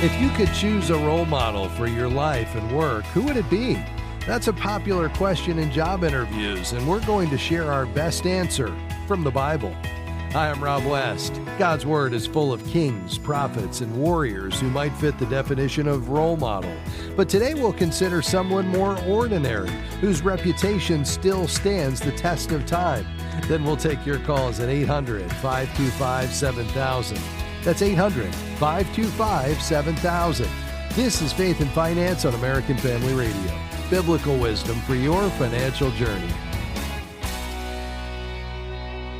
If you could choose a role model for your life and work, who would it be? That's a popular question in job interviews, and we're going to share our best answer from the Bible. Hi, I'm Rob West. God's Word is full of kings, prophets, and warriors who might fit the definition of role model. But today we'll consider someone more ordinary, whose reputation still stands the test of time. Then we'll take your calls at 800-525-7000. That's 800-525-7000. This is Faith and Finance on American Family Radio. Biblical wisdom for your financial journey.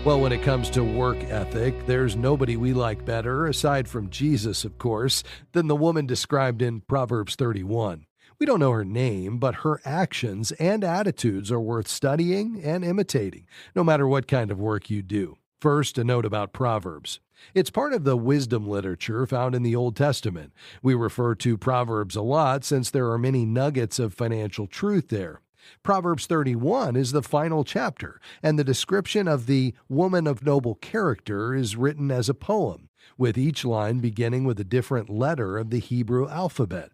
Well, when it comes to work ethic, there's nobody we like better, aside from Jesus, of course, than the woman described in Proverbs 31. We don't know her name, but her actions and attitudes are worth studying and imitating, no matter what kind of work you do. First, a note about Proverbs. It's part of the wisdom literature found in the Old Testament. We refer to Proverbs a lot since there are many nuggets of financial truth there. Proverbs 31 is the final chapter, and the description of the woman of noble character is written as a poem, with each line beginning with a different letter of the Hebrew alphabet.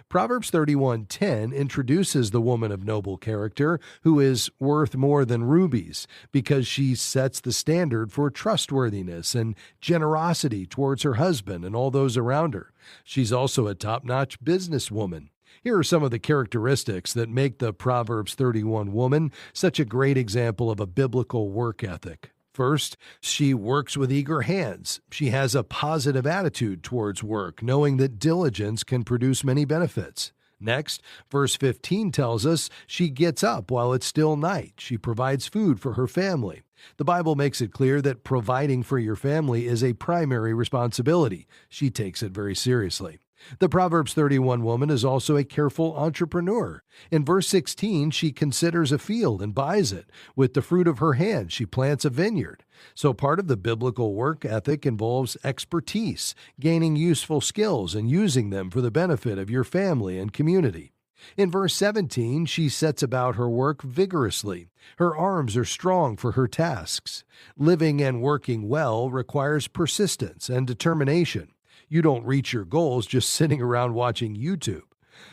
Proverbs 31:10 introduces the woman of noble character who is worth more than rubies because she sets the standard for trustworthiness and generosity towards her husband and all those around her. She's also a top-notch businesswoman. Here are some of the characteristics that make the Proverbs 31 woman such a great example of a biblical work ethic. First, she works with eager hands. She has a positive attitude towards work, knowing that diligence can produce many benefits. Next, verse 15 tells us she gets up while it's still night. She provides food for her family. The Bible makes it clear that providing for your family is a primary responsibility. She takes it very seriously. The Proverbs 31 woman is also a careful entrepreneur. In verse 16, she considers a field and buys it. With the fruit of her hand, she plants a vineyard. So part of the biblical work ethic involves expertise, gaining useful skills and using them for the benefit of your family and community. In verse 17, she sets about her work vigorously. Her arms are strong for her tasks. Living and working well requires persistence and determination. You don't reach your goals just sitting around watching YouTube.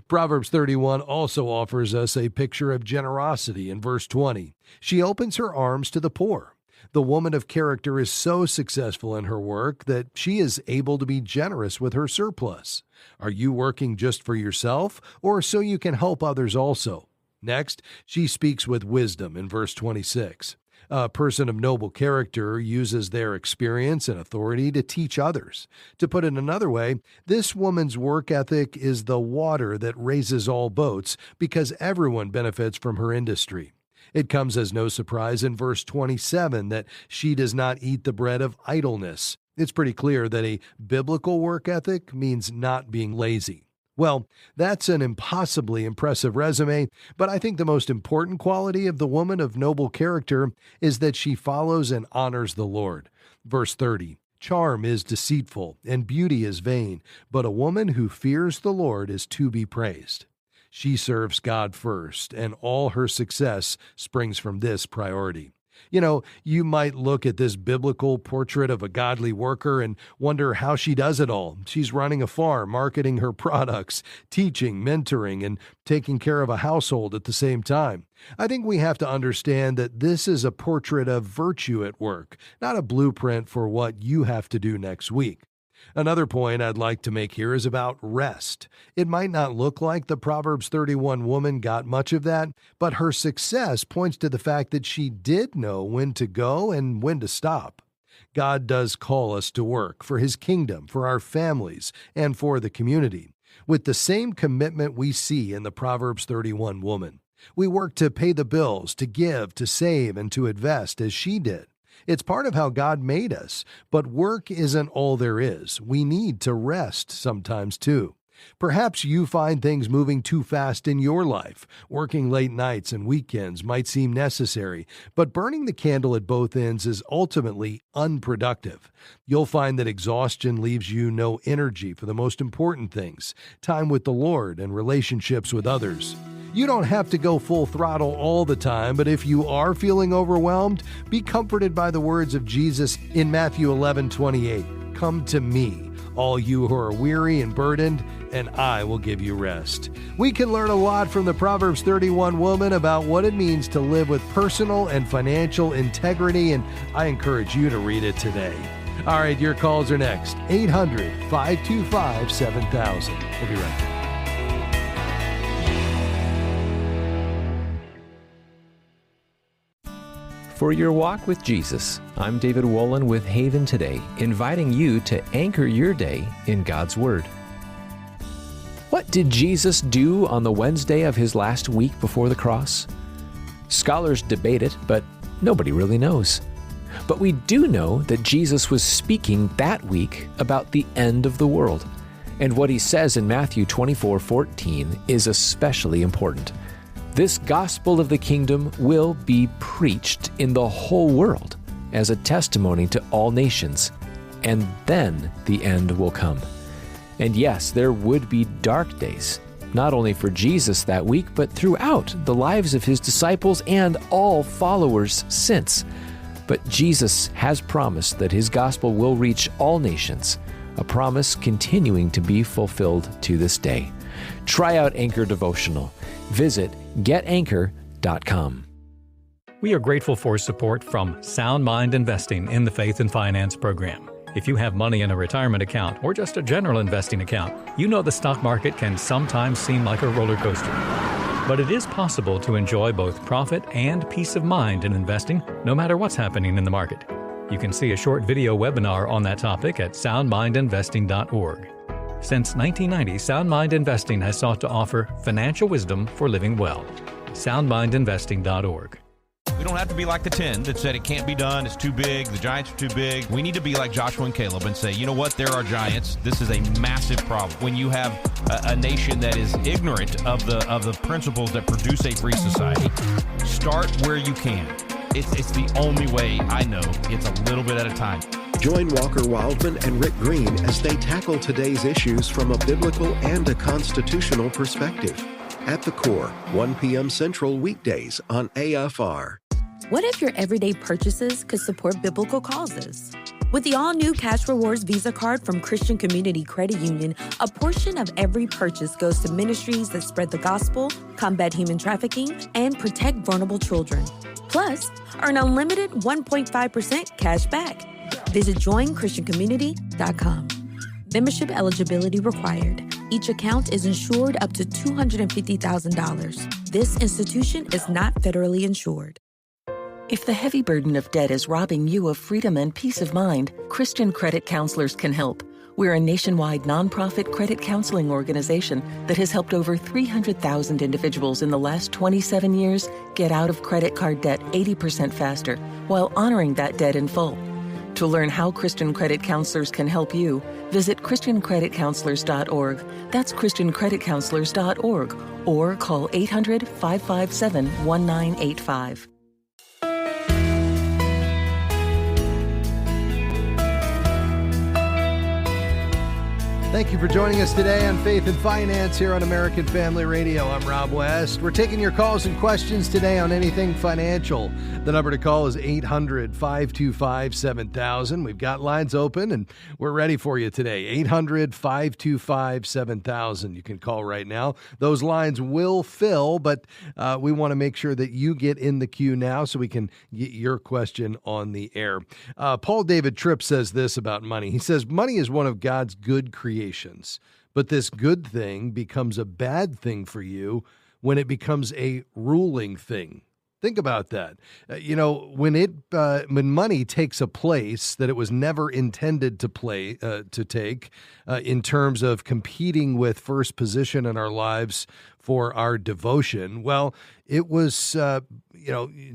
Proverbs 31 also offers us a picture of generosity in verse 20. She opens her arms to the poor. The woman of character is so successful in her work that she is able to be generous with her surplus. Are you working just for yourself or so you can help others also? Next, she speaks with wisdom in verse 26. A person of noble character uses their experience and authority to teach others. To put it another way, this woman's work ethic is the water that raises all boats because everyone benefits from her industry. It comes as no surprise in verse 27 that she does not eat the bread of idleness. It's pretty clear that a biblical work ethic means not being lazy. Well, that's an impossibly impressive resume, but I think the most important quality of the woman of noble character is that she follows and honors the Lord. Verse 30, charm is deceitful and beauty is vain, but a woman who fears the Lord is to be praised. She serves God first, and all her success springs from this priority. You know, you might look at this biblical portrait of a godly worker and wonder how she does it all. She's running a farm, marketing her products, teaching, mentoring, and taking care of a household at the same time. I think we have to understand that this is a portrait of virtue at work, not a blueprint for what you have to do next week. Another point I'd like to make here is about rest. It might not look like the Proverbs 31 woman got much of that, but her success points to the fact that she did know when to go and when to stop. God does call us to work for His kingdom, for our families, and for the community, with the same commitment we see in the Proverbs 31 woman. We work to pay the bills, to give, to save, and to invest as she did. It's part of how God made us, but work isn't all there is. We need to rest sometimes too. Perhaps you find things moving too fast in your life. Working late nights and weekends might seem necessary, but burning the candle at both ends is ultimately unproductive. You'll find that exhaustion leaves you no energy for the most important things, time with the Lord and relationships with others. You don't have to go full throttle all the time, but if you are feeling overwhelmed, be comforted by the words of Jesus in Matthew 11:28. Come to me, all you who are weary and burdened, and I will give you rest. We can learn a lot from the Proverbs 31 woman about what it means to live with personal and financial integrity, and I encourage you to read it today. All right, your calls are next. 800-525-7000. We'll be right back. For your walk with Jesus, I'm David Wolin with Haven Today, inviting you to anchor your day in God's Word. What did Jesus do on the Wednesday of his last week before the cross? Scholars debate it, but nobody really knows. But we do know that Jesus was speaking that week about the end of the world. And what he says in Matthew 24:14 is especially important. This gospel of the kingdom will be preached in the whole world as a testimony to all nations, and then the end will come. And yes, there would be dark days, not only for Jesus that week, but throughout the lives of his disciples and all followers since. But Jesus has promised that his gospel will reach all nations, a promise continuing to be fulfilled to this day. Try out Anchor Devotional. Visit getanchor.com. We are grateful for support from Sound Mind Investing in the Faith and Finance program. If you have money in a retirement account or just a general investing account, you know the stock market can sometimes seem like a roller coaster. But it is possible to enjoy both profit and peace of mind in investing, no matter what's happening in the market. You can see a short video webinar on that topic at soundmindinvesting.org. Since 1990, Sound Mind Investing has sought to offer financial wisdom for living well. soundmindinvesting.org. We don't have to be like the 10 that said it can't be done, it's too big, the giants are too big. We need to be like Joshua and Caleb and say, you know what, there are giants. This is a massive problem. When you have a nation that is ignorant of the principles that produce a free society, start where you can. It's the only way I know. It's a little bit at a time. Join Walker Wildman and Rick Green as they tackle today's issues from a biblical and a constitutional perspective. At the Core, 1 p.m. Central weekdays on AFR. What if your everyday purchases could support biblical causes? With the all-new Cash Rewards Visa card from Christian Community Credit Union, a portion of every purchase goes to ministries that spread the gospel, combat human trafficking, and protect vulnerable children. Plus, earn unlimited 1.5% cash back. Visit joinchristiancommunity.com. Membership eligibility required. Each account is insured up to $250,000. This institution is not federally insured. If the heavy burden of debt is robbing you of freedom and peace of mind, Christian Credit Counselors can help. We're a nationwide nonprofit credit counseling organization that has helped over 300,000 individuals in the last 27 years get out of credit card debt 80% faster while honoring that debt in full. To learn how Christian Credit Counselors can help you, visit ChristianCreditCounselors.org. That's ChristianCreditCounselors.org, or call 800-557-1985. Thank you for joining us today on Faith and Finance here on American Family Radio. I'm Rob West. We're taking your calls and questions today on anything financial. The number to call is 800-525-7000. We've got lines open and we're ready for you today. 800-525-7000. You can call right now. Those lines will fill, but we want to make sure that you get in the queue now so we can get your question on the air. Paul David Tripp says this about money. He says, money is one of God's good creations. But this good thing becomes a bad thing for you when it becomes a ruling thing. Think about that. When money takes a place that it was never intended to take in terms of competing with first position in our lives for our devotion, well, it was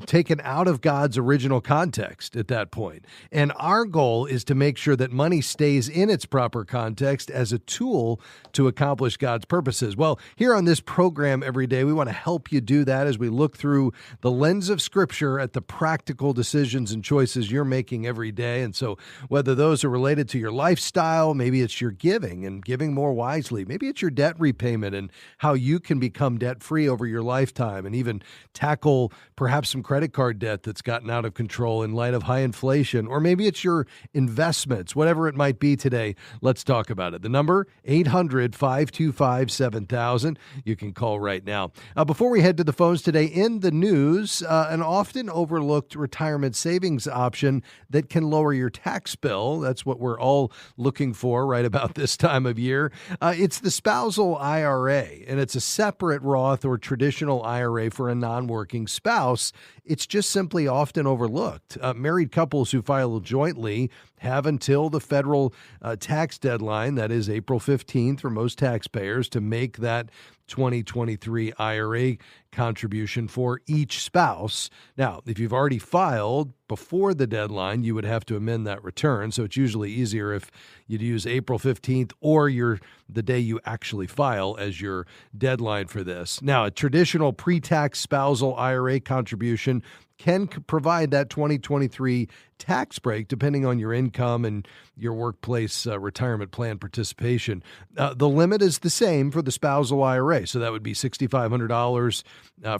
taken out of God's original context at that point. And our goal is to make sure that money stays in its proper context as a tool to accomplish God's purposes. Well, here on this program every day, we want to help you do that as we look through the lens of Scripture at the practical decisions and choices you're making every day. And so whether those are related to your lifestyle, maybe it's your giving and giving more wisely, maybe it's your debt repayment and how you can can become debt-free over your lifetime and even tackle perhaps some credit card debt that's gotten out of control in light of high inflation, or maybe it's your investments, whatever it might be today. Let's talk about it. The number, 800-525-7000. You can call right now. Before we head to the phones today, in the news, an often overlooked retirement savings option that can lower your tax bill. That's what we're all looking for right about this time of year. It's the spousal IRA, and it's a separate Roth or traditional IRA for a non-working spouse. It's just simply often overlooked. Married couples who file jointly have until the federal tax deadline, that is April 15th for most taxpayers, to make that 2023 IRA contribution for each spouse. Now, if you've already filed before the deadline, you would have to amend that return. So it's usually easier if you'd use April 15th or the day you actually file as your deadline for this. Now, a traditional pre-tax spousal IRA contribution can provide that 2023 tax break depending on your income and your workplace retirement plan participation. The limit is the same for the spousal IRA. So that would be $6,500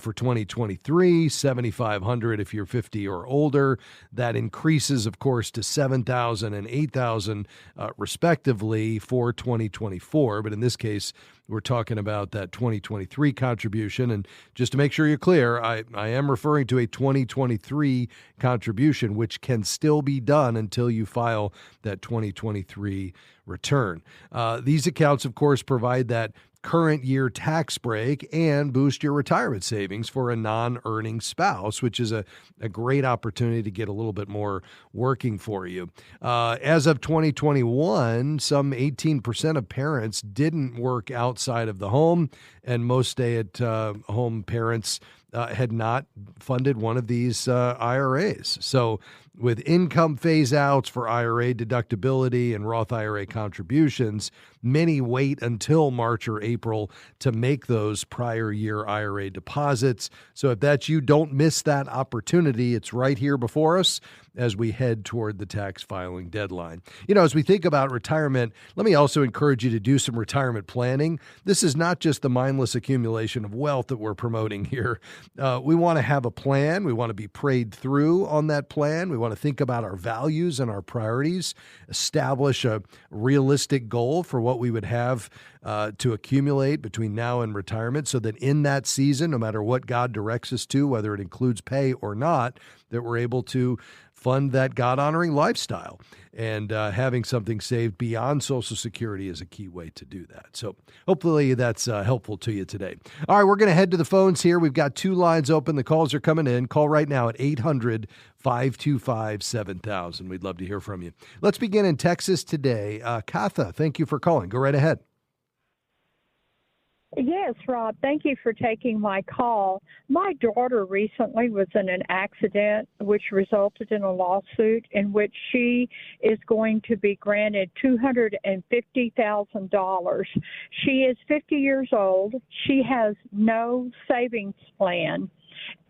for 2023, $7,500 if you're 50 or older. That increases, of course, to $7,000 and $8,000 respectively for 2024. But in this case, we're talking about that 2023 contribution. And just to make sure you're clear, I am referring to a 2023 contribution, which can still be done until you file that 2023 return. These accounts, of course, provide that current year tax break and boost your retirement savings for a non-earning spouse, which is a great opportunity to get a little bit more working for you. As of 2021, some 18% of parents didn't work outside of the home, and most stay-at-home parents had not funded one of these IRAs. So with income phase outs for IRA deductibility and Roth IRA contributions, many wait until March or April to make those prior year IRA deposits. So if that's you, don't miss that opportunity. It's right here before us as we head toward the tax filing deadline. As we think about retirement, let me also encourage you to do some retirement planning. This is not just the mindless accumulation of wealth that we're promoting here. We want to have a plan. We want to be prayed through on that plan. We want to think about our values and our priorities, establish a realistic goal for what we would have to accumulate between now and retirement, so that in that season, no matter what God directs us to, whether it includes pay or not, that we're able to fund that God-honoring lifestyle. And having something saved beyond Social Security is a key way to do that. So hopefully that's helpful to you today. All right, we're going to head to the phones here. We've got two lines open. The calls are coming in. Call right now at 800-525-7000. We'd love to hear from you. Let's begin in Texas today. Katha, thank you for calling. Go right ahead. Yes, Rob, thank you for taking my call. My daughter recently was in an accident which resulted in a lawsuit in which she is going to be granted $250,000. She is 50 years old. She has no savings plan.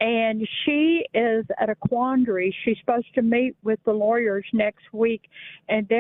And she is at a quandary. She's supposed to meet with the lawyers next week, and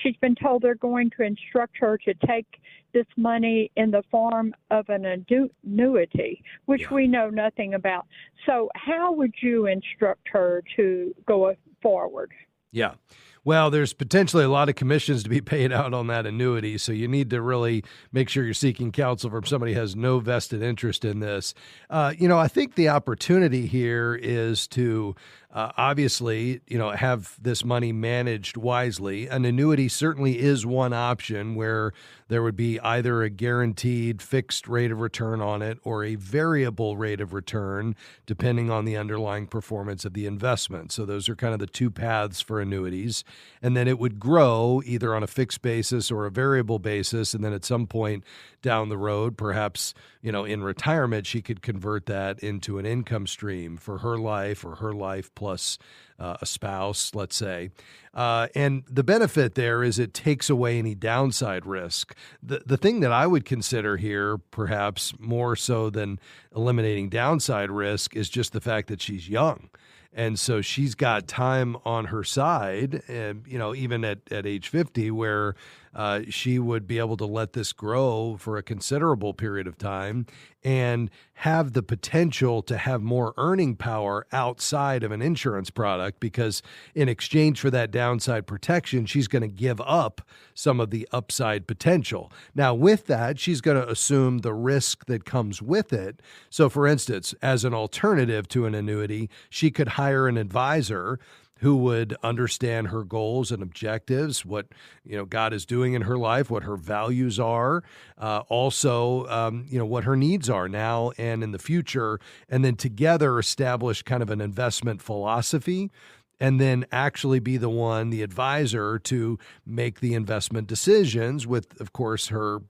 she's been told they're going to instruct her to take this money in the form of an annuity, which we know nothing about. So how would you instruct her to go forward? Yeah. Well, there's potentially a lot of commissions to be paid out on that annuity, so you need to really make sure you're seeking counsel from somebody who has no vested interest in this. I think the opportunity here is to obviously, have this money managed wisely. An annuity certainly is one option where there would be either a guaranteed fixed rate of return on it or a variable rate of return, depending on the underlying performance of the investment. So those are kind of the two paths for annuities. And then it would grow either on a fixed basis or a variable basis. And then at some point down the road, perhaps, in retirement, she could convert that into an income stream for her life or her life plus a spouse, let's say. And the benefit there is it takes away any downside risk. The thing that I would consider here, perhaps more so than eliminating downside risk, is just the fact that she's young. And so she's got time on her side, even at age 50, where she would be able to let this grow for a considerable period of time and have the potential to have more earning power outside of an insurance product, because in exchange for that downside protection, she's going to give up some of the upside potential. Now, with that, she's going to assume the risk that comes with it. So, for instance, as an alternative to an annuity, she could hire an advisor who would understand her goals and objectives, what God is doing in her life, what her values are, also what her needs are now and in the future, and then together establish kind of an investment philosophy, and then actually be the advisor to make the investment decisions with, of course, her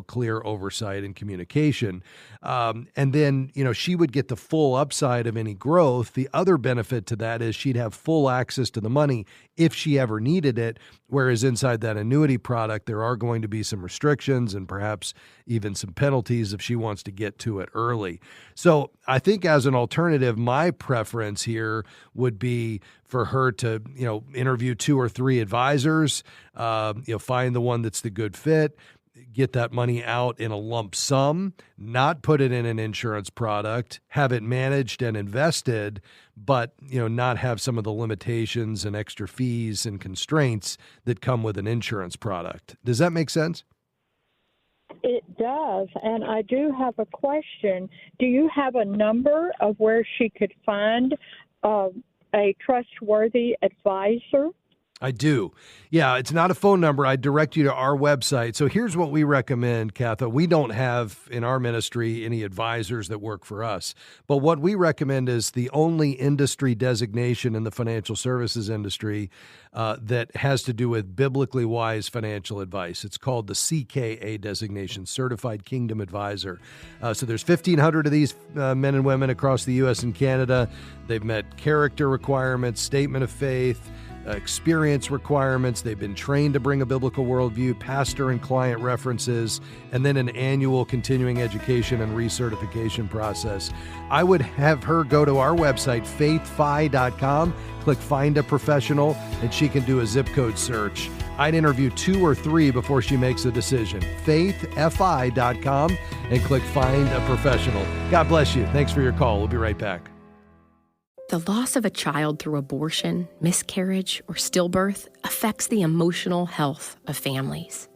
clear oversight and communication. And then, she would get the full upside of any growth. The other benefit to that is she'd have full access to the money if she ever needed it. Whereas inside that annuity product, there are going to be some restrictions and perhaps even some penalties if she wants to get to it early. So I think as an alternative, my preference here would be for her to, interview 2 or 3 advisors, find the one that's the good fit, get that money out in a lump sum, not put it in an insurance product, have it managed and invested, but not have some of the limitations and extra fees and constraints that come with an insurance product. Does that make sense? It does, and I do have a question. Do you have a number of where she could find a trustworthy advisor? I do. Yeah, it's not a phone number. I direct you to our website. So here's what we recommend, Katha. We don't have in our ministry any advisors that work for us. But what we recommend is the only industry designation in the financial services industry that has to do with biblically wise financial advice. It's called the CKA designation, Certified Kingdom Advisor. So there's 1,500 of these men and women across the U.S. and Canada. They've met character requirements, statement of faith, experience requirements. They've been trained to bring a biblical worldview, pastor and client references, and then an annual continuing education and recertification process. I would have her go to our website, faithfi.com, click Find a Professional, and she can do a zip code search. I'd interview 2 or 3 before she makes a decision. faithfi.com and click Find a Professional. God bless you. Thanks for your call. We'll be right back. The loss of a child through abortion, miscarriage, or stillbirth affects the emotional health of families.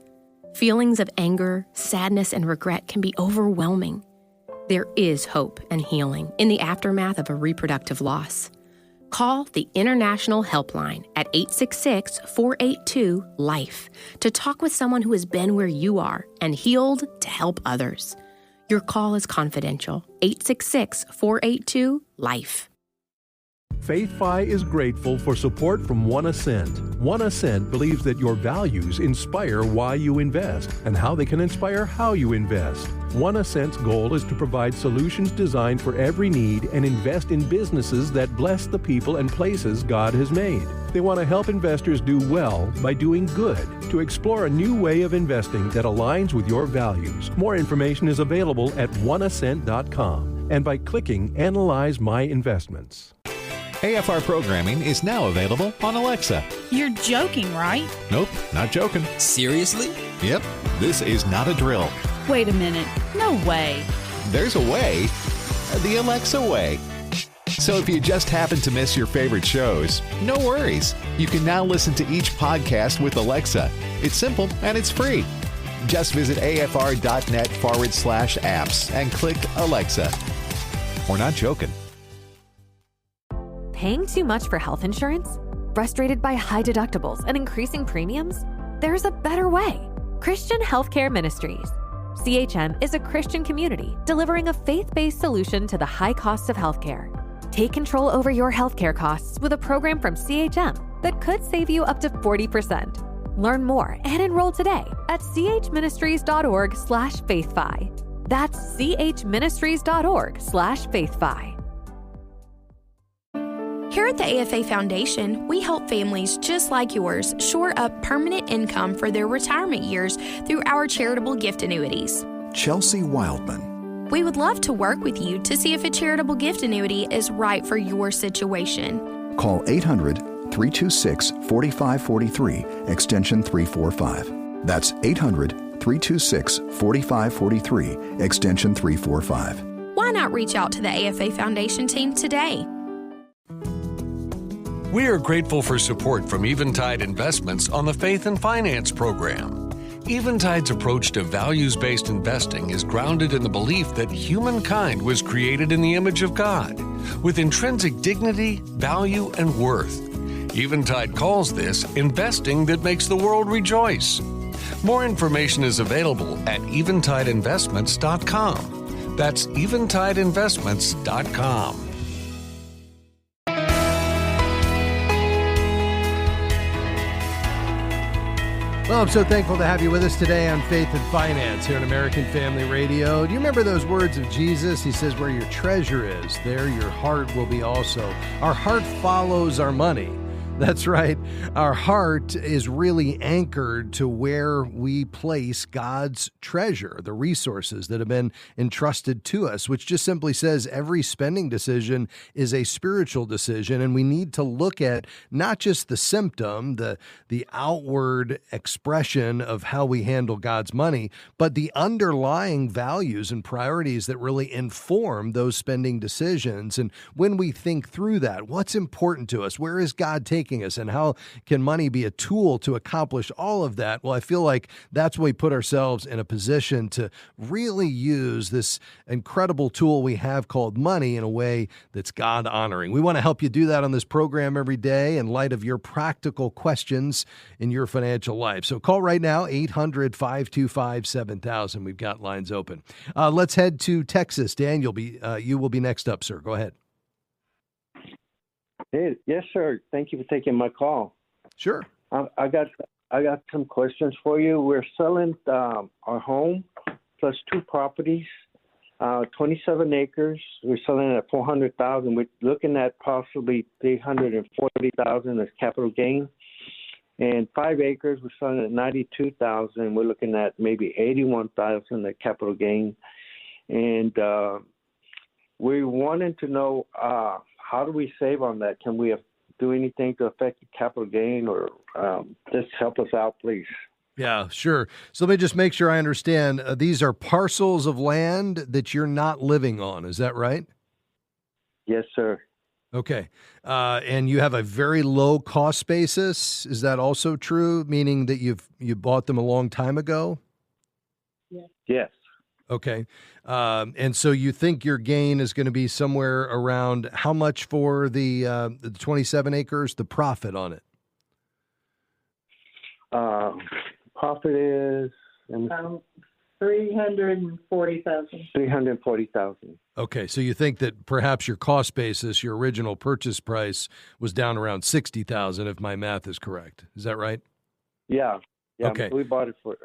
Feelings of anger, sadness, and regret can be overwhelming. There is hope and healing in the aftermath of a reproductive loss. Call the International Helpline at 866-482-LIFE to talk with someone who has been where you are and healed to help others. Your call is confidential. 866-482-LIFE. FaithFi is grateful for support from One Ascent. One Ascent believes that your values inspire why you invest and how they can inspire how you invest. One Ascent's goal is to provide solutions designed for every need and invest in businesses that bless the people and places God has made. They want to help investors do well by doing good, to explore a new way of investing that aligns with your values. More information is available at oneascent.com and by clicking Analyze My Investments. AFR programming is now available on Alexa. You're joking, right? Nope, not joking. Seriously? Yep, this is not a drill. Wait a minute. No way. There's a way. The Alexa way. So if you just happen to miss your favorite shows, no worries. You can now listen to each podcast with Alexa. It's simple and it's free. Just visit afr.net/apps and click Alexa. We're not joking. Paying too much for health insurance? Frustrated by high deductibles and increasing premiums? There's a better way. Christian Healthcare Ministries. CHM is a Christian community delivering a faith-based solution to the high costs of healthcare. Take control over your healthcare costs with a program from CHM that could save you up to 40%. Learn more and enroll today at chministries.org/faithfi. That's chministries.org/faithfi. Here at the AFA Foundation, we help families just like yours shore up permanent income for their retirement years through our charitable gift annuities. Chelsea Wildman. We would love to work with you to see if a charitable gift annuity is right for your situation. Call 800-326-4543, extension 345. That's 800-326-4543, extension 345. Why not reach out to the AFA Foundation team today? We are grateful for support from Eventide Investments on the Faith and Finance program. Eventide's approach to values-based investing is grounded in the belief that humankind was created in the image of God, with intrinsic dignity, value, and worth. Eventide calls this investing that makes the world rejoice. More information is available at eventideinvestments.com. That's eventideinvestments.com. Well, I'm so thankful to have you with us today on Faith and Finance here on American Family Radio. Do you remember those words of Jesus? He says, where your treasure is, there your heart will be also. Our heart follows our money. That's right. Our heart is really anchored to where we place God's treasure, the resources that have been entrusted to us, which just simply says every spending decision is a spiritual decision. And we need to look at not just the symptom, the outward expression of how we handle God's money, but the underlying values and priorities that really inform those spending decisions. And when we think through that, what's important to us? Where is God taking us, and how can money be a tool to accomplish all of that? Well, I feel like that's when we put ourselves in a position to really use this incredible tool we have called money in a way that's God honoring. We want to help you do that on this program every day in light of your practical questions in your financial life. So call right now, 800-525-7000. We've got lines open. Let's head to Texas. Dan, you will be next up, sir. Go ahead. Hey, yes, sir. Thank you for taking my call. Sure. I got some questions for you. We're selling our home plus two properties, 27 acres. We're selling it at $400,000. We're looking at possibly $340,000 as capital gain. And 5 acres, we're selling it at $92,000. We're looking at maybe $81,000 at capital gain. And we wanted to know how do we save on that? Can we do anything to affect the capital gain, or just help us out, please? Yeah, sure. So let me just make sure I understand. These are parcels of land that you're not living on. Is that right? Yes, sir. Okay. And you have a very low cost basis. Is that also true, meaning that you bought them a long time ago? Yes. Okay. And so you think your gain is going to be somewhere around how much for the 27 acres, the profit on it? Profit is $340,000. $340,000. Okay. So you think that perhaps your cost basis, your original purchase price, was down around $60,000, if my math is correct. Is that right? Yeah. Okay. We bought it for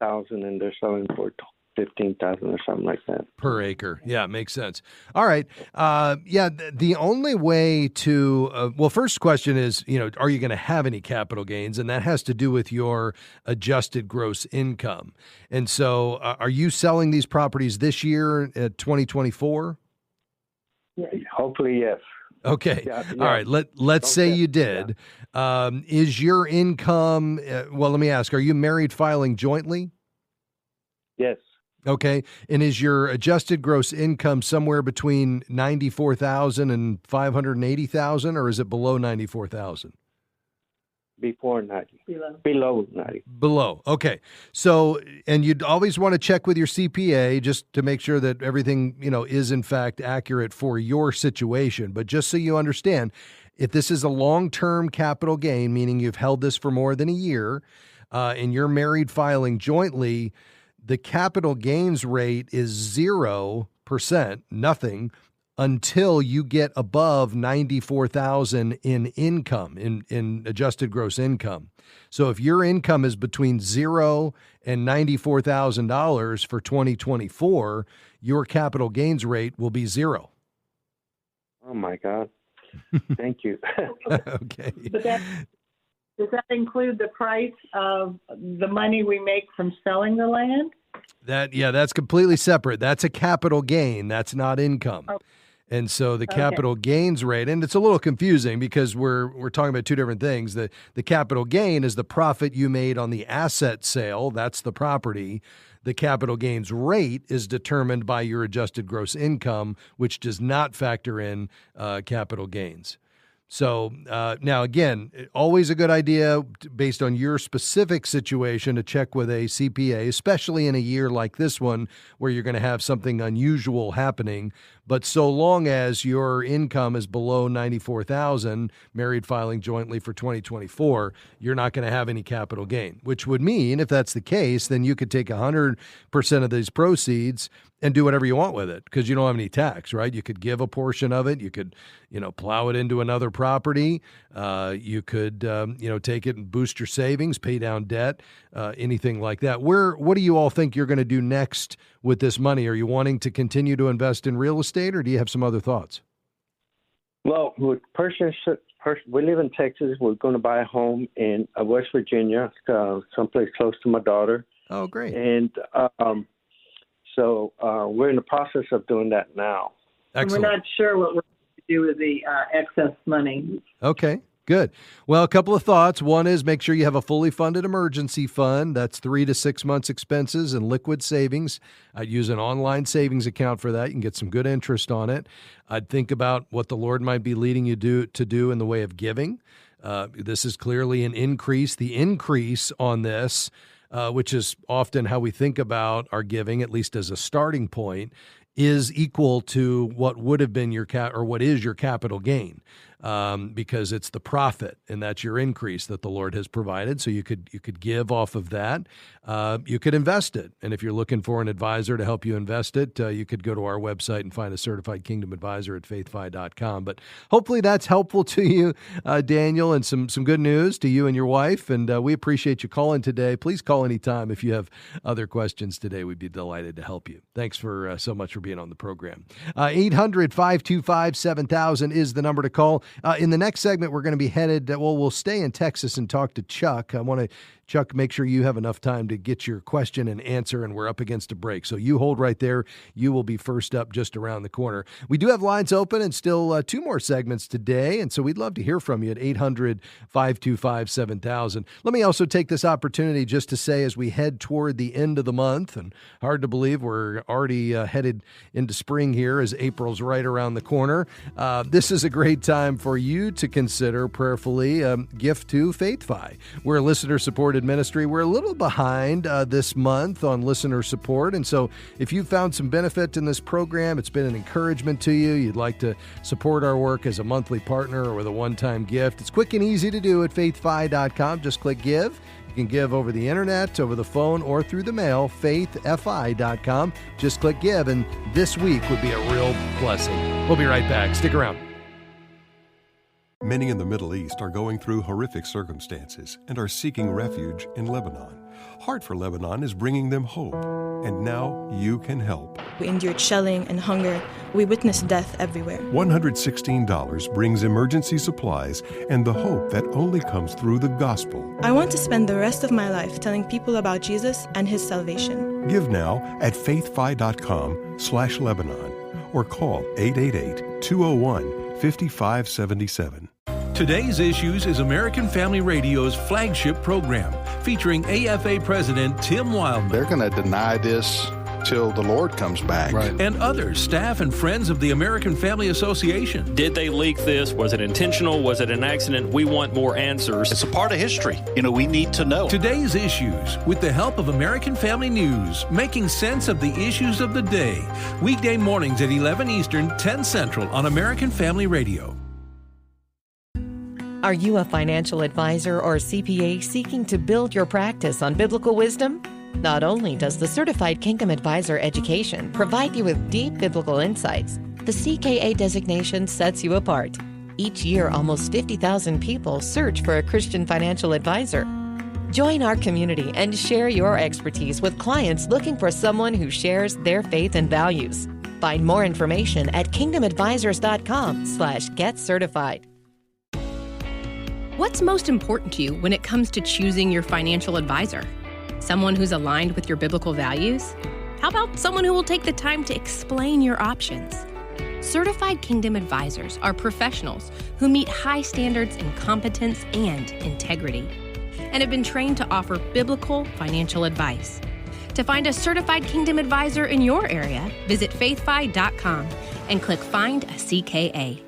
$2,000 and they're selling for $15,000 or something like that per acre. Yeah, makes sense. All right. The only way to first question is, are you going to have any capital gains? And that has to do with your adjusted gross income. And so, are you selling these properties this year, 2024? Hopefully, yes. Okay. Yeah. All right. Let's say you did. Yeah. Is your income? Let me ask. Are you married filing jointly? Yes. Okay. And is your adjusted gross income somewhere between $94,000 and $580,000, or is it below $94,000? Before 90. Below 90. Below. Okay. So, and you'd always want to check with your CPA just to make sure that everything, is in fact accurate for your situation. But just so you understand, if this is a long-term capital gain, meaning you've held this for more than a year, and you're married filing jointly, the capital gains rate is 0%, nothing, until you get above $94,000 in income, in adjusted gross income. So if your income is between $0 and $94,000 for 2024, your capital gains rate will be 0. Oh my God! Thank you. Okay. But does that include the price of the money we make from selling the land? That's completely separate. That's a capital gain. That's not income. Oh. And so the capital gains rate, and it's a little confusing because we're talking about two different things. The capital gain is the profit you made on the asset sale. That's the property. The capital gains rate is determined by your adjusted gross income, which does not factor in capital gains. So now, again, always a good idea based on your specific situation to check with a CPA, especially in a year like this one where you're going to have something unusual happening. But so long as your income is below $94,000, married filing jointly for 2024, you're not going to have any capital gain, which would mean if that's the case, then you could take 100% of these proceeds and do whatever you want with it because you don't have any tax, right? You could give a portion of it. You could, plow it into another property. You could, take it and boost your savings, pay down debt, anything like that. What do you all think you're going to do next with this money? Are you wanting to continue to invest in real estate, or do you have some other thoughts? Well, we live in Texas. We're going to buy a home in West Virginia, someplace close to my daughter. Oh, great. And so we're in the process of doing that now. Excellent. We're not sure what we're going to do with the excess money. Okay. Good. Well, a couple of thoughts. One is make sure you have a fully funded emergency fund. That's 3 to 6 months expenses and liquid savings. I'd use an online savings account for that. You can get some good interest on it. I'd think about what the Lord might be leading you to do in the way of giving. This is clearly an increase. The increase on this, which is often how we think about our giving, at least as a starting point, is equal to what would have been what is your capital gain. Because it's the profit, and that's your increase that the Lord has provided. So you could give off of that. You could invest it, and if you're looking for an advisor to help you invest it, you could go to our website and find a certified kingdom advisor at faithfi.com. But hopefully that's helpful to you, Daniel, and some good news to you and your wife. And we appreciate you calling today. Please call anytime if you have other questions today. We'd be delighted to help you. Thanks for so much for being on the program. 800-525-7000 is the number to call. In the next segment, we're going to be headed, we'll stay in Texas and talk to Chuck. I want to, Chuck, make sure you have enough time to get your question and answer, and we're up against a break. So you hold right there. You will be first up just around the corner. We do have lines open and still 2 more segments today, and so we'd love to hear from you at 800-525-7000. Let me also take this opportunity just to say as we head toward the end of the month, and hard to believe we're already headed into spring here as April's right around the corner, this is a great time for you to consider prayerfully a gift to FaithFi. We're a listener-supported ministry. We're a little behind this month on listener support, and so if you found some benefit in this program, it's been an encouragement to you, you'd like to support our work as a monthly partner or with a one-time gift, it's quick and easy to do at faithfi.com. Just click Give. You can give over the internet, over the phone, or through the mail, faithfi.com. Just click Give, and this week would be a real blessing. We'll be right back. Stick around. Many in the Middle East are going through horrific circumstances and are seeking refuge in Lebanon. Heart for Lebanon is bringing them hope, and now you can help. We endured shelling and hunger. We witnessed death everywhere. $116 brings emergency supplies and the hope that only comes through the gospel. I want to spend the rest of my life telling people about Jesus and his salvation. Give now at faithfi.com/Lebanon or call 888-201-5577. Today's Issues is American Family Radio's flagship program, featuring AFA President Tim Wildman. They're going to deny this till the Lord comes back. Right. And others, staff and friends of the American Family Association. Did they leak this? Was it intentional? Was it an accident? We want more answers. It's a part of history. We need to know. Today's Issues, with the help of American Family News, making sense of the issues of the day. Weekday mornings at 11 Eastern, 10 Central on American Family Radio. Are you a financial advisor or CPA seeking to build your practice on biblical wisdom? Not only does the Certified Kingdom Advisor education provide you with deep biblical insights, the CKA designation sets you apart. Each year, almost 50,000 people search for a Christian financial advisor. Join our community and share your expertise with clients looking for someone who shares their faith and values. Find more information at kingdomadvisors.com/getcertified. What's most important to you when it comes to choosing your financial advisor? Someone who's aligned with your biblical values? How about someone who will take the time to explain your options? Certified Kingdom Advisors are professionals who meet high standards in competence and integrity and have been trained to offer biblical financial advice. To find a Certified Kingdom Advisor in your area, visit faithfi.com and click Find a CKA.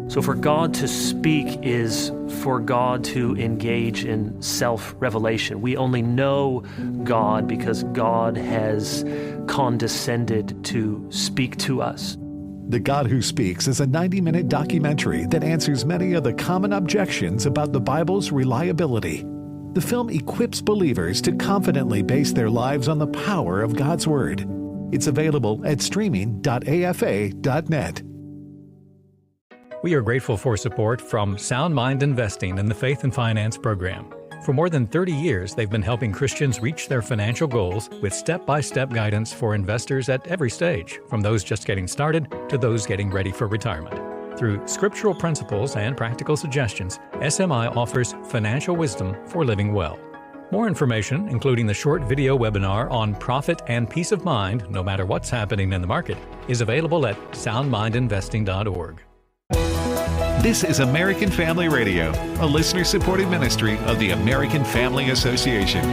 So for God to speak is for God to engage in self-revelation. We only know God because God has condescended to speak to us. The God Who Speaks is a 90-minute documentary that answers many of the common objections about the Bible's reliability. The film equips believers to confidently base their lives on the power of God's Word. It's available at streaming.afa.net. We are grateful for support from Sound Mind Investing in the Faith and Finance Program. For more than 30 years, they've been helping Christians reach their financial goals with step-by-step guidance for investors at every stage, from those just getting started to those getting ready for retirement. Through scriptural principles and practical suggestions, SMI offers financial wisdom for living well. More information, including the short video webinar on profit and peace of mind, no matter what's happening in the market, is available at soundmindinvesting.org. This is American Family Radio, a listener-supported ministry of the American Family Association.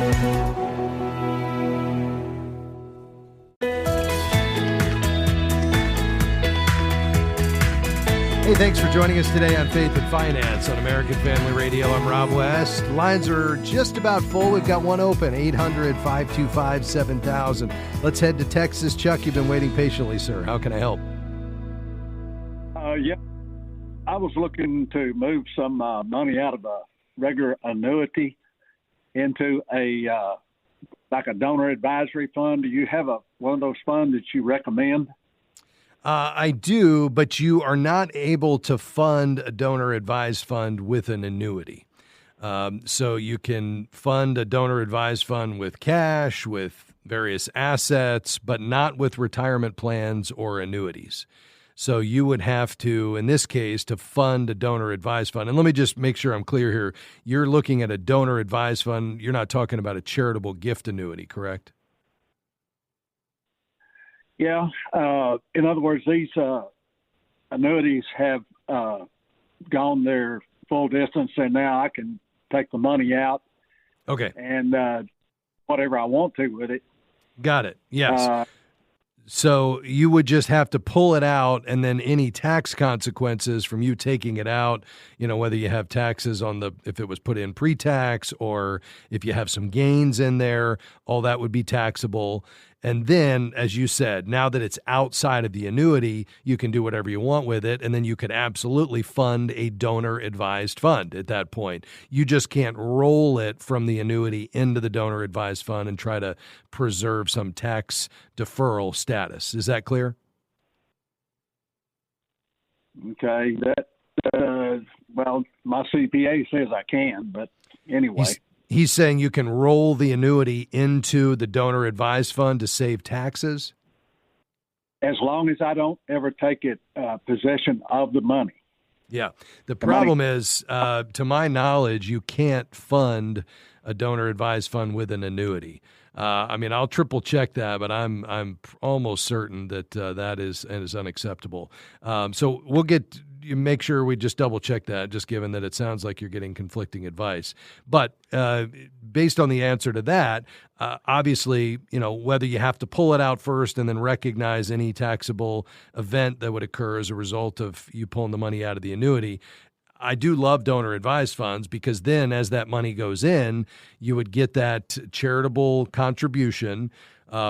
Hey, thanks for joining us today on Faith and Finance on American Family Radio. I'm Rob West. Lines are just about full. We've got one open, 800-525-7000. Let's head to Texas. Chuck, you've been waiting patiently, sir. How can I help? Yeah. I was looking to move some money out of a regular annuity into a like a donor advisory fund. Do you have one of those funds that you recommend? I do, but you are not able to fund a donor advised fund with an annuity. So you can fund a donor advised fund with cash, with various assets, but not with retirement plans or annuities. So you would have to, in this case, to fund a donor advised fund. And let me just make sure I'm clear here. You're looking at a donor advised fund. You're not talking about a charitable gift annuity, correct? Yeah. In other words, these annuities have gone their full distance, and now I can take the money out. Okay. And whatever I want to with it. Got it. Yes. So you would just have to pull it out, and then any tax consequences from you taking it out, whether you have taxes on if it was put in pre-tax or if you have some gains in there, all that would be taxable. And then, as you said, now that it's outside of the annuity, you can do whatever you want with it, and then you could absolutely fund a donor-advised fund at that point. You just can't roll it from the annuity into the donor-advised fund and try to preserve some tax deferral status. Is that clear? Okay. Well, my CPA says I can, but anyway. He's saying you can roll the annuity into the donor advised fund to save taxes? As long as I don't ever take possession of the money. Yeah. The problem is, to my knowledge, you can't fund a donor advised fund with an annuity. I'll triple check that, but I'm almost certain that that is unacceptable. So we'll make sure we just double check that, just given that it sounds like you're getting conflicting advice. But based on the answer to that, obviously, whether you have to pull it out first and then recognize any taxable event that would occur as a result of you pulling the money out of the annuity. I do love donor advised funds because then as that money goes in, you would get that charitable contribution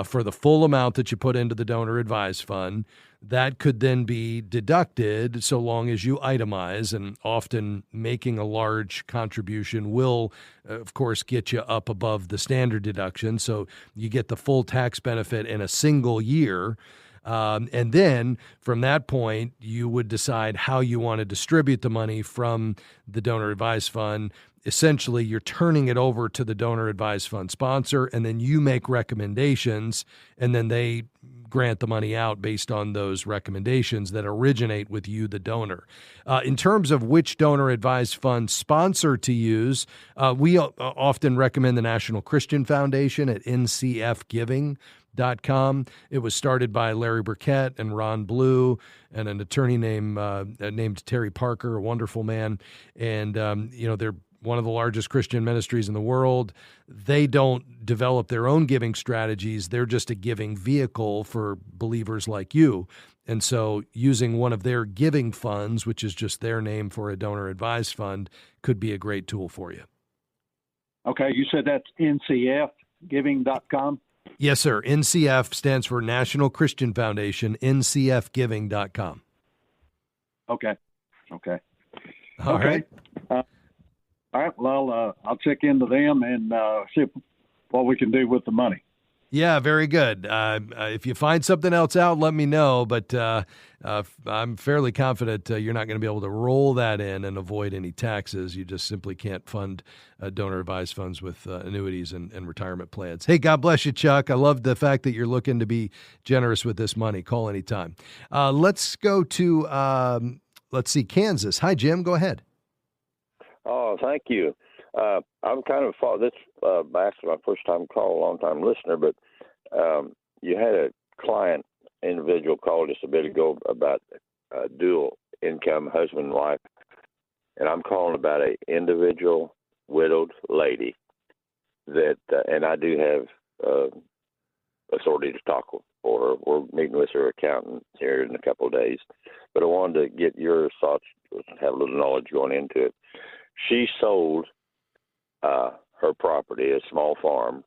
for the full amount that you put into the donor advised fund. That could then be deducted so long as you itemize, and often making a large contribution will, of course, get you up above the standard deduction. So you get the full tax benefit in a single year. And then from that point, you would decide how you want to distribute the money from the donor advised fund. Essentially, you're turning it over to the donor advised fund sponsor, and then you make recommendations, and then they grant the money out based on those recommendations that originate with you, the donor. In terms of which donor advised fund sponsor to use, we often recommend the National Christian Foundation at NCF Giving. giving.com. It was started by Larry Burkett and Ron Blue and an attorney named Terry Parker, a wonderful man. And, they're one of the largest Christian ministries in the world. They don't develop their own giving strategies. They're just a giving vehicle for believers like you. And so using one of their giving funds, which is just their name for a donor advised fund, could be a great tool for you. Okay, you said that's ncfgiving.com? Yes, sir. NCF stands for National Christian Foundation, ncfgiving.com. Okay. All right. All right. Well, I'll check into them and see what we can do with the money. Yeah, very good. If you find something else out, let me know. But I'm fairly confident you're not going to be able to roll that in and avoid any taxes. You just simply can't fund donor advised funds with annuities and retirement plans. Hey, God bless you, Chuck. I love the fact that you're looking to be generous with this money. Call anytime. Let's go to, Kansas. Hi, Jim. Go ahead. Oh, thank you. I'm kind of this actually my first time call, a long time listener, but you had a client individual call just a bit ago about dual income husband and wife, and I'm calling about a individual widowed lady that, and I do have authority to talk for her. We're meeting with her accountant here in a couple of days, but I wanted to get your thoughts, have a little knowledge going into it. She sold her property, a small farm,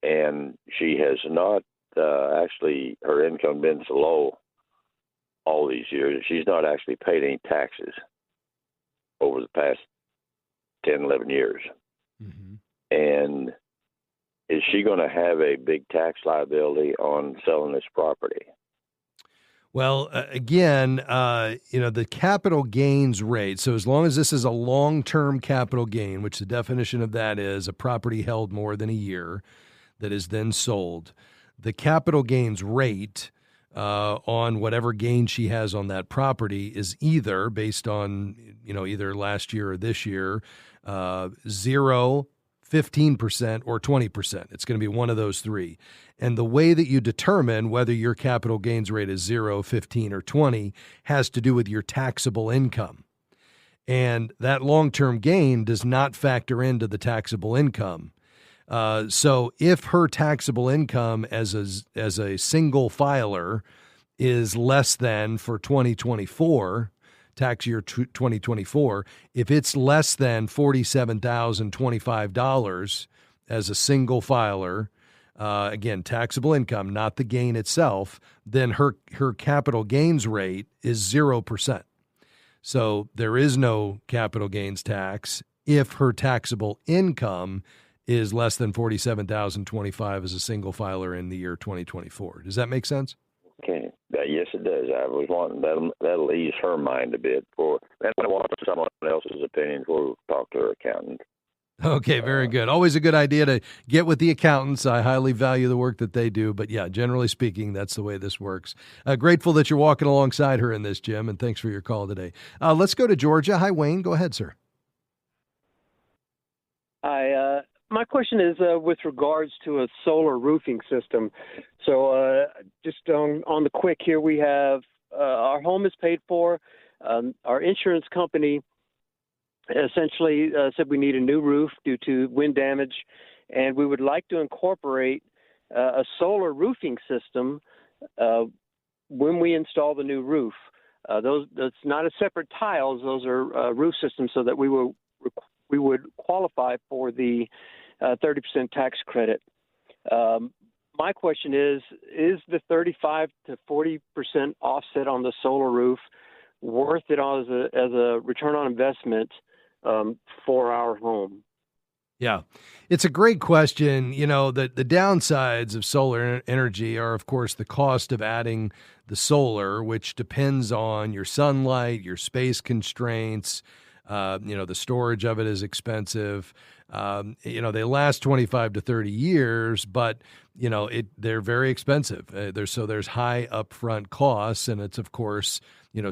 and she has not actually, her income been so low all these years. She's not actually paid any taxes over the past 10, 11 years. Mm-hmm. And is she going to have a big tax liability on selling this property? Well, again, the capital gains rate, so as long as this is a long-term capital gain, which the definition of that is a property held more than a year that is then sold, the capital gains rate on whatever gain she has on that property is either based on, either last year or this year, 0, 15%, or 20%. It's going to be one of those three. And the way that you determine whether your capital gains rate is 0, 15, or 20 has to do with your taxable income. And that long-term gain does not factor into the taxable income. So if her taxable income as a single filer is less than, for 2024, tax year 2024, if it's less than $47,025 as a single filer, again, taxable income, not the gain itself, then her capital gains rate is 0%. So there is no capital gains tax if her taxable income is less than $47,025 as a single filer in the year 2024. Does that make sense? Okay. Yes, it does. I was wanting that'll ease her mind a bit. And I want someone else's opinion before we talk to her accountant. Okay, very good. Always a good idea to get with the accountants. I highly value the work that they do. But yeah, generally speaking, that's the way this works. Grateful that you're walking alongside her in this, Jim, and thanks for your call today. Let's go to Georgia. Hi, Wayne. Go ahead, sir. Hi. My question is with regards to a solar roofing system. So just on the quick here, we have our home is paid for. Our insurance company essentially said we need a new roof due to wind damage, and we would like to incorporate a solar roofing system when we install the new roof. That's not a separate tiles; those are roof systems, so that we would qualify for the 30% tax credit. My question is the 35 to 40% offset on the solar roof worth it as a return on investment for our home? Yeah, it's a great question. The downsides of solar energy are, of course, the cost of adding the solar, which depends on your sunlight, your space constraints. The storage of it is expensive. They last 25 to 30 years, but they're very expensive. There's high upfront costs, and it's of course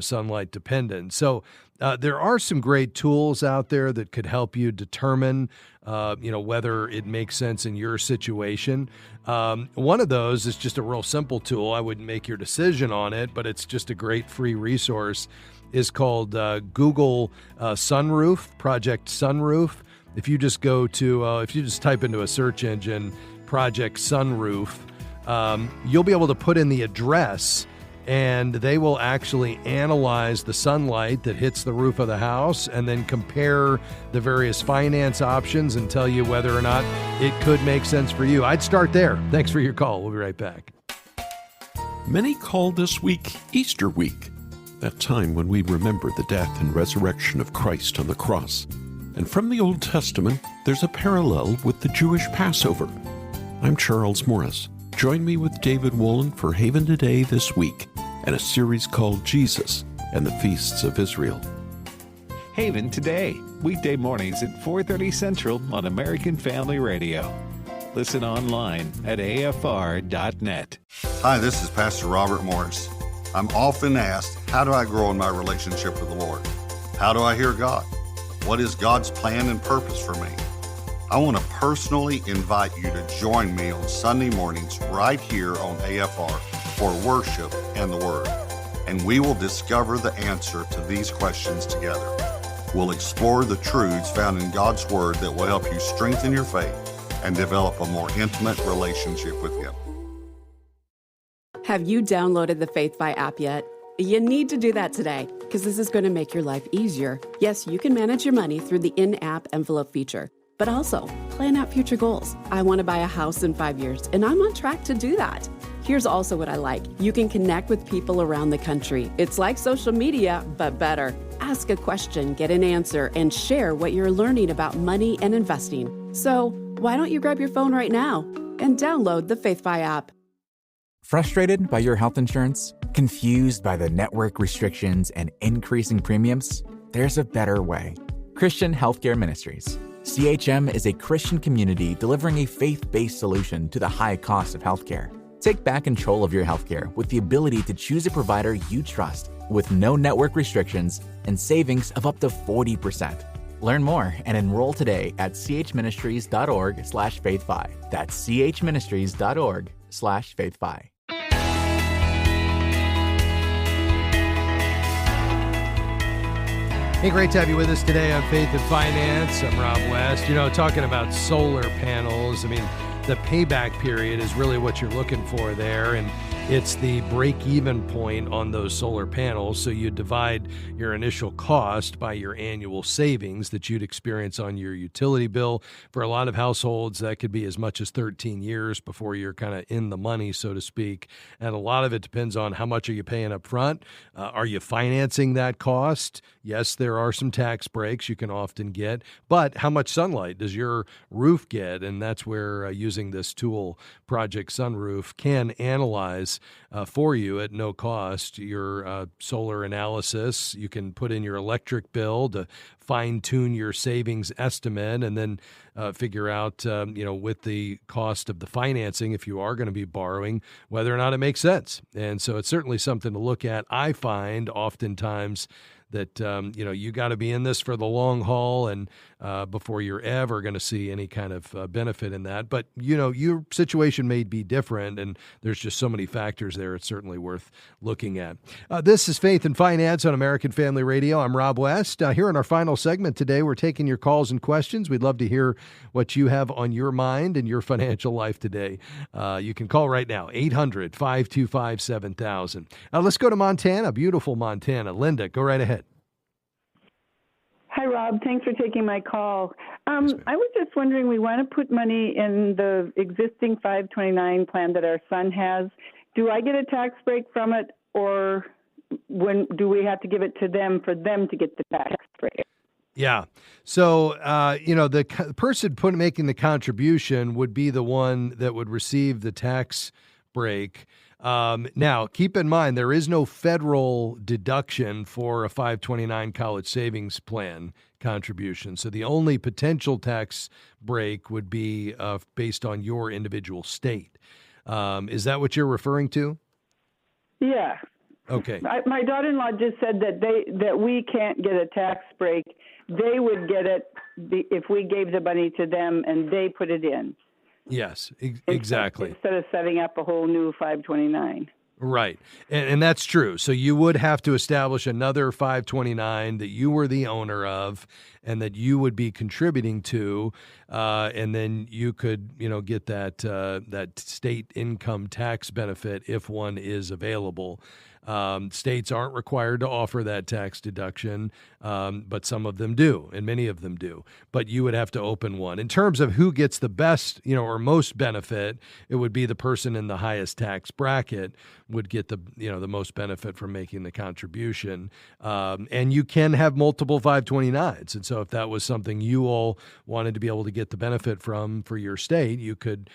sunlight dependent. So there are some great tools out there that could help you determine whether it makes sense in your situation. One of those is just a real simple tool. I wouldn't make your decision on it, but it's just a great free resource. Is called Google Sunroof, Project Sunroof. If you just go to, if you just type into a search engine, Project Sunroof, you'll be able to put in the address, and they will actually analyze the sunlight that hits the roof of the house and then compare the various finance options and tell you whether or not it could make sense for you. I'd start there. Thanks for your call. We'll be right back. Many call this week Easter week, that time when we remember the death and resurrection of Christ on the cross. And from the Old Testament, there's a parallel with the Jewish Passover. I'm Charles Morris. Join me with David Wolin for Haven Today this week and a series called Jesus and the Feasts of Israel. Haven Today, weekday mornings at 4:30 Central on American Family Radio. Listen online at afr.net. Hi, this is Pastor Robert Morris. I'm often asked, how do I grow in my relationship with the Lord? How do I hear God? What is God's plan and purpose for me? I want to personally invite you to join me on Sunday mornings right here on AFR for worship and the Word. And we will discover the answer to these questions together. We'll explore the truths found in God's Word that will help you strengthen your faith and develop a more intimate relationship with Him. Have you downloaded the Faith by app yet? You need to do that today, because this is going to make your life easier. Yes, you can manage your money through the in-app envelope feature, but also plan out future goals. I want to buy a house in 5 years, and I'm on track to do that. Here's also what I like. You can connect with people around the country. It's like social media, but better. Ask a question, get an answer, and share what you're learning about money and investing. So why don't you grab your phone right now and download the Faith by app? Frustrated by your health insurance? Confused by the network restrictions and increasing premiums? There's a better way. Christian Healthcare Ministries. CHM is a Christian community delivering a faith-based solution to the high cost of healthcare. Take back control of your healthcare with the ability to choose a provider you trust with no network restrictions and savings of up to 40%. Learn more and enroll today at chministries.org/faithfi. That's chministries.org/faithfi. Hey, great to have you with us today on Faith and Finance. I'm Rob West. Talking about solar panels, the payback period is really what you're looking for there, and it's the break-even point on those solar panels. So you divide your initial cost by your annual savings that you'd experience on your utility bill. For a lot of households, that could be as much as 13 years before you're kind of in the money, so to speak. And a lot of it depends on how much are you paying up front. Are you financing that cost? Yes, there are some tax breaks you can often get, but how much sunlight does your roof get? And that's where using this tool, Project Sunroof, can analyze for you at no cost your solar analysis. You can put in your electric bill to fine-tune your savings estimate and then figure out, with the cost of the financing, if you are going to be borrowing, whether or not it makes sense. And so it's certainly something to look at. I find oftentimes that, you got to be in this for the long haul and before you're ever going to see any kind of benefit in that. But, your situation may be different, and there's just so many factors there. It's certainly worth looking at. This is Faith and Finance on American Family Radio. I'm Rob West. Here in our final segment today, we're taking your calls and questions. We'd love to hear what you have on your mind and your financial life today. You can call right now, 800-525-7000. Let's go to Montana, beautiful Montana. Linda, go right ahead. Hi, Rob. Thanks for taking my call. I was just wondering, we want to put money in the existing 529 plan that our son has. Do I get a tax break from it, or do we have to give it to them for them to get the tax break? Yeah. So, the person making the contribution would be the one that would receive the tax break. Now, keep in mind, there is no federal deduction for a 529 college savings plan contribution. So the only potential tax break would be based on your individual state. Is that what you're referring to? Yeah. Okay. My daughter-in-law just said that we can't get a tax break. They would get it if we gave the money to them and they put it in. Yes, exactly. Instead of setting up a whole new 529. Right. And that's true. So you would have to establish another 529 that you were the owner of and that you would be contributing to, and then you could, get that state income tax benefit if one is available. States aren't required to offer that tax deduction, but some of them do, and many of them do. But you would have to open one. In terms of who gets the best, or most benefit, it would be the person in the highest tax bracket would get the most benefit from making the contribution. And you can have multiple 529s. And so if that was something you all wanted to be able to get the benefit from for your state, you could,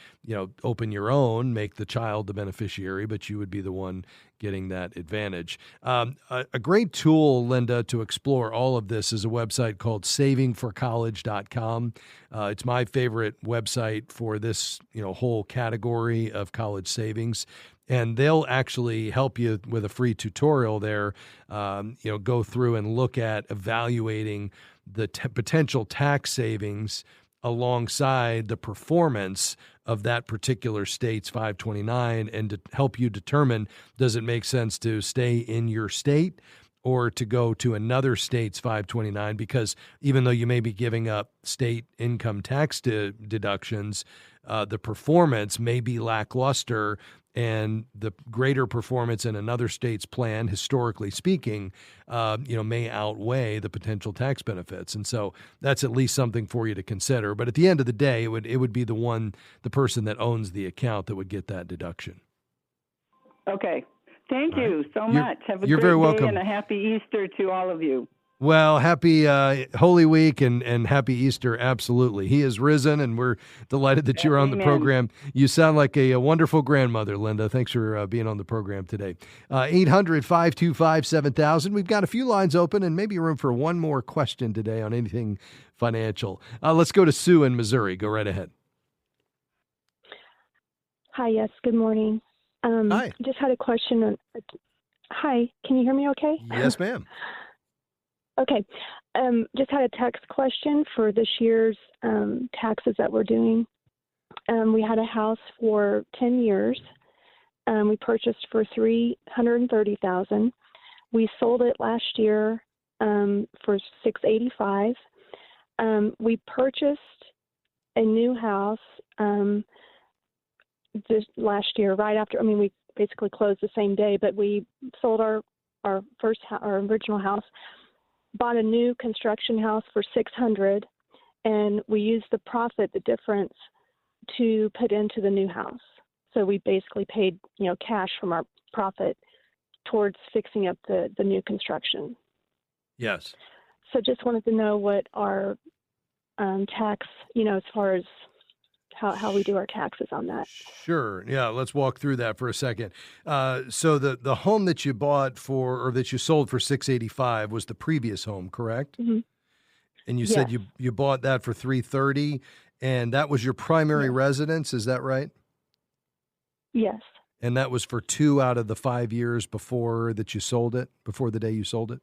open your own, make the child the beneficiary, but you would be the one getting that advantage. A great tool, Linda, to explore all of this is a website called savingforcollege.com. It's my favorite website for this, whole category of college savings. And they'll actually help you with a free tutorial there, go through and look at evaluating the potential tax savings alongside the performance of that particular state's 529 and to help you determine, does it make sense to stay in your state or to go to another state's 529? Because even though you may be giving up state income tax deductions, the performance may be lackluster, and the greater performance in another state's plan, historically speaking, may outweigh the potential tax benefits. And so that's at least something for you to consider. But at the end of the day, it would be the person that owns the account that would get that deduction. Okay. Thank you so much. Have a you're great very day welcome. and a happy Easter to all of you. Well, happy Holy Week and happy Easter. Absolutely. He is risen, and we're delighted that you're on the program. You sound like a wonderful grandmother, Linda. Thanks for being on the program today. 800-525-7000. We've got a few lines open and maybe room for one more question today on anything financial. Let's go to Sue in Missouri. Go right ahead. Hi, yes. Good morning. Hi. Just had a question. Hi, can you hear me okay? Yes, ma'am. Okay. Just had a tax question for this year's taxes that we're doing. We had a house for 10 years. We purchased for $330,000. We sold it last year for $685,000. We purchased a new house this last year, right after. We basically closed the same day, but we sold our original house. Bought a new construction house for $600,000, and we used the profit, the difference, to put into the new house. So we basically paid, cash from our profit towards fixing up the new construction. Yes. So just wanted to know what our tax, as far as how we do our taxes on that. Sure. Yeah, let's walk through that for a second. So the home that you bought or that you sold for $685,000 was the previous home, correct? Mm-hmm. And you said you bought that for $330,000, and that was your primary residence. Is that right? Yes. And that was for 2 out of the 5 years before that you sold it, before the day you sold it?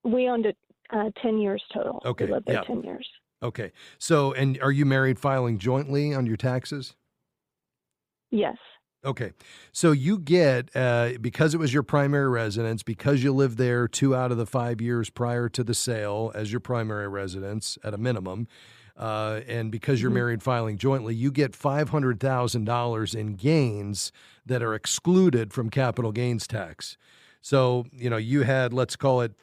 We owned it 10 years total. Okay. We lived there 10 years. Okay. So, and are you married filing jointly on your taxes? Yes. Okay. So you get, because it was your primary residence, because you lived there 2 out of the 5 years prior to the sale as your primary residence at a minimum, and because you're married filing jointly, you get $500,000 in gains that are excluded from capital gains tax. So, you had, let's call it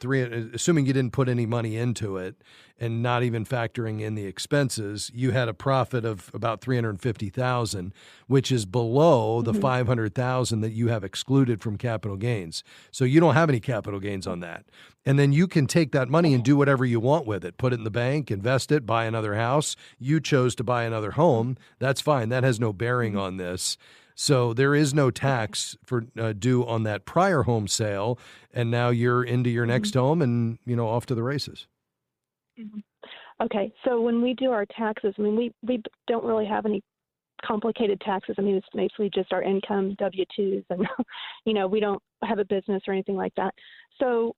assuming you didn't put any money into it and not even factoring in the expenses, you had a profit of about $350,000, which is below the $500,000 that you have excluded from capital gains. So you don't have any capital gains on that. And then you can take that money and do whatever you want with it. Put it in the bank, invest it, buy another house. You chose to buy another home. That's fine. That has no bearing on this. So there is no tax for due on that prior home sale, and now you're into your next home and, off to the races. Okay, so when we do our taxes, I mean, we don't really have any complicated taxes. I mean, it's basically just our income, W-2s, and, we don't have a business or anything like that. So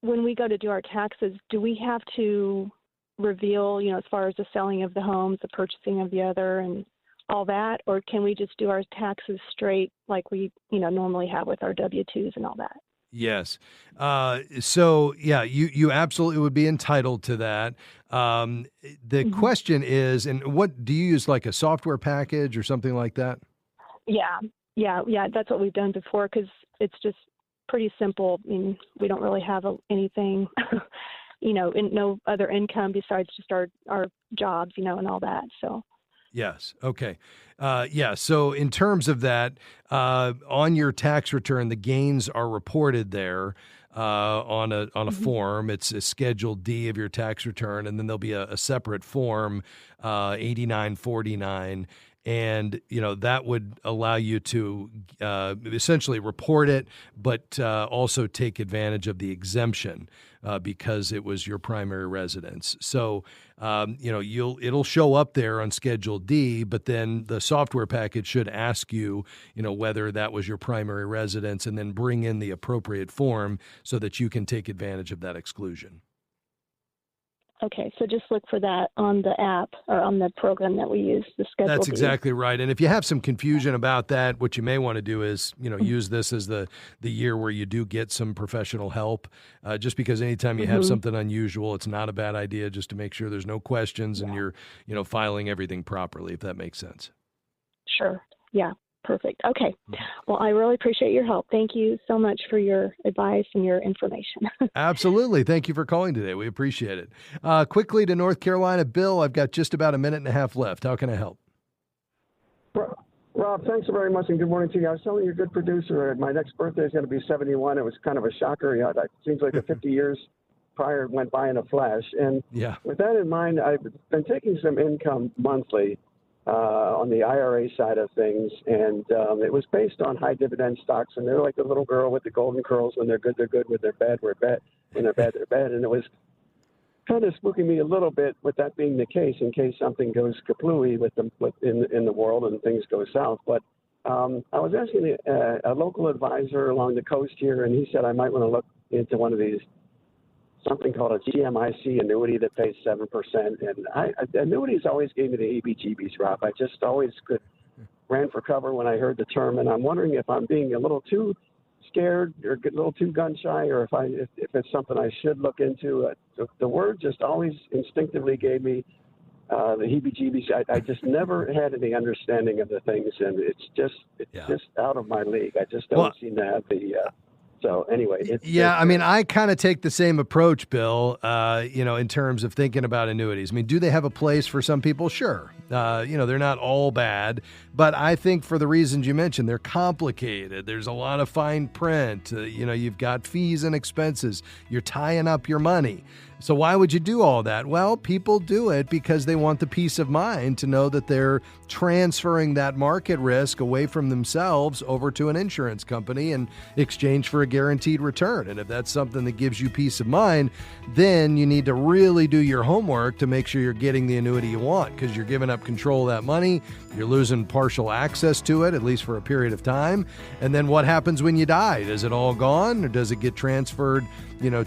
when we go to do our taxes, do we have to reveal, as far as the selling of the homes, the purchasing of the other, and all that, or can we just do our taxes straight like we, normally have with our W-2s and all that? Yes. So yeah, you absolutely would be entitled to that. The question is, and what do you use, like a software package or something like that? Yeah. That's what we've done before, because it's just pretty simple. I mean, we don't really have anything, no other income besides just our jobs, and all that. So. Yes. Okay. So in terms of that, on your tax return, the gains are reported there on a form. It's a Schedule D of your tax return, and then there'll be a separate form, 8949. And, that would allow you to essentially report it, but also take advantage of the exemption because it was your primary residence. So, it'll show up there on Schedule D, but then the software package should ask you, whether that was your primary residence, and then bring in the appropriate form so that you can take advantage of that exclusion. Okay, so just look for that on the app or on the program that we use, the Schedule That's D. exactly right. And if you have some confusion about that, what you may want to do is, use this as the year where you do get some professional help. Just because anytime you have something unusual, it's not a bad idea just to make sure there's no questions and you're, filing everything properly, if that makes sense. Sure. Yeah. Perfect. Okay. Well, I really appreciate your help. Thank you so much for your advice and your information. Absolutely. Thank you for calling today. We appreciate it. Quickly to North Carolina. Bill, I've got just about a minute and a half left. How can I help? Rob, thanks very much, and good morning to you. I was telling you, a good producer. My next birthday is going to be 71. It was kind of a shocker. It seems like the 50 years prior went by in a flash. And with that in mind, I've been taking some income monthly on the IRA side of things, and it was based on high dividend stocks, and they're like the little girl with the golden curls. When they're good, when they're bad, they're bad. And it was kind of spooking me a little bit with that being the case, in case something goes kaplooey in the world and things go south. But I was asking a local advisor along the coast here, and he said I might want to look into one of these, something called a GMIC annuity that pays 7%. And annuities always gave me the heebie-jeebies, Rob. I just always ran for cover when I heard the term, and I'm wondering if I'm being a little too scared or a little too gun-shy, or if it's something I should look into. The word just always instinctively gave me the heebie-jeebies. I just never had any understanding of the things, and it's just out of my league. I just don't seem to have the So anyway, I kind of take the same approach, Bill, in terms of thinking about annuities. I mean, do they have a place for some people? Sure. They're not all bad, but I think for the reasons you mentioned, they're complicated. There's a lot of fine print. You've got fees and expenses. You're tying up your money. So why would you do all that? Well, people do it because they want the peace of mind to know that they're transferring that market risk away from themselves over to an insurance company in exchange for a guaranteed return. And if that's something that gives you peace of mind, then you need to really do your homework to make sure you're getting the annuity you want, because you're giving up control of that money. You're losing partial access to it, at least for a period of time. And then what happens when you die? Is it all gone, or does it get transferred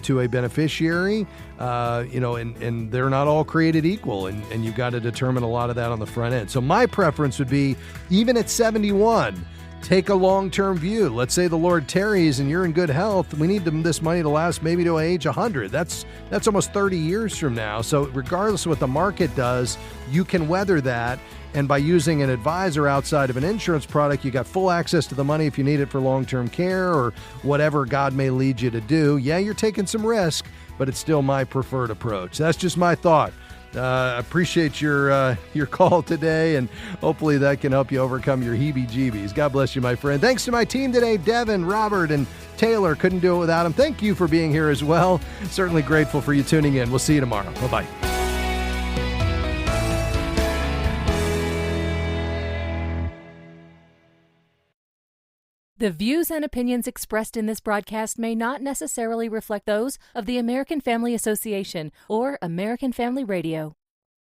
to a beneficiary, and they're not all created equal, and you've got to determine a lot of that on the front end. So my preference would be, even at 71, take a long-term view. Let's say the Lord tarries and you're in good health. We need this money to last maybe to age 100. That's almost 30 years from now. So regardless of what the market does, you can weather that. And by using an advisor outside of an insurance product, you got full access to the money if you need it for long-term care or whatever God may lead you to do. Yeah, you're taking some risk, but it's still my preferred approach. That's just my thought. I appreciate your call today, and hopefully that can help you overcome your heebie-jeebies. God bless you, my friend. Thanks to my team today, Devin, Robert, and Taylor. Couldn't do it without them. Thank you for being here as well. Certainly grateful for you tuning in. We'll see you tomorrow. Bye-bye. The views and opinions expressed in this broadcast may not necessarily reflect those of the American Family Association or American Family Radio.